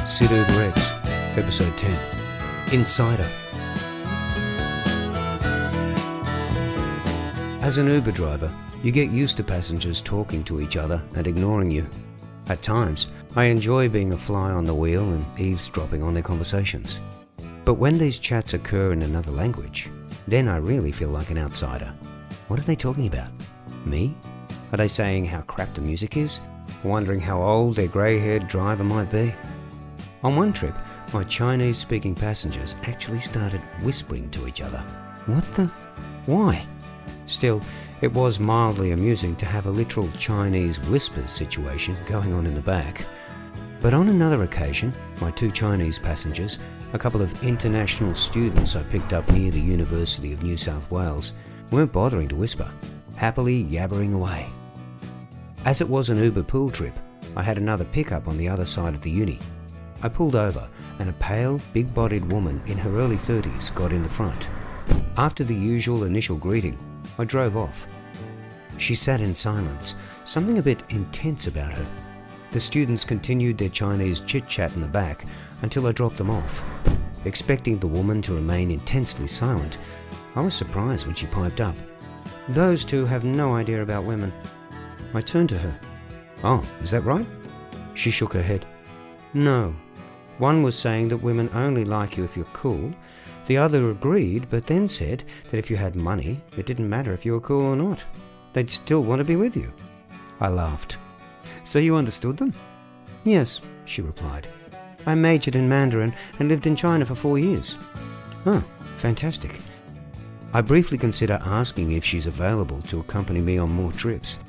Sid Uber X, Episode 10, Insider. As an Uber driver, you get used to passengers talking to each other and ignoring you. At times, I enjoy being a fly on the wheel and eavesdropping on their conversations. But when these chats occur in another language, then I really feel like an outsider. What are they talking about? Me? Are they saying how crap the music is? Wondering how old their grey-haired driver might be? On one trip, my Chinese-speaking passengers actually started whispering to each other. What the? Why? Still, it was mildly amusing to have a literal Chinese whispers situation going on in the back. But on another occasion, my two Chinese passengers, a couple of international students I picked up near the University of New South Wales, weren't bothering to whisper, happily yabbering away. As it was an Uber pool trip, I had another pickup on the other side of the uni. I pulled over and a pale, big-bodied woman in her early 30s got in the front. After the usual initial greeting, I drove off. She sat in silence, something a bit intense about her. The students continued their Chinese chit-chat in the back until I dropped them off. Expecting the woman to remain intensely silent, I was surprised when she piped up. "Those two have no idea about women." I turned to her. "Oh, is that right?" She shook her head. "No. One was saying that women only like you if you're cool. The other agreed, but then said that if you had money, it didn't matter if you were cool or not. They'd still want to be with you." I laughed. "So you understood them?" "Yes," she replied. "I majored in Mandarin and lived in China for 4 years." "Oh, fantastic." I briefly consider asking if she's available to accompany me on more trips,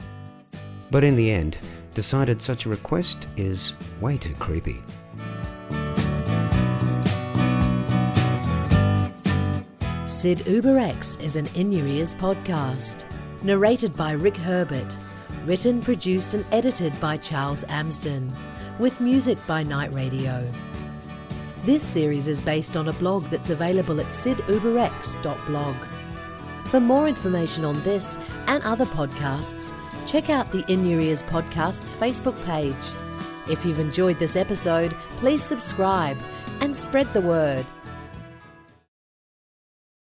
but in the end, decided such a request is way too creepy. Sid Uber X is an In Your Ears podcast. Narrated by Rick Herbert. Written, produced and edited by Charles Amsden. With music by Night Radio. This series is based on a blog that's available at siduberx.blog. For more information on this and other podcasts, check out the In Your Ears Podcasts Facebook page. If you've enjoyed this episode, please subscribe and spread the word.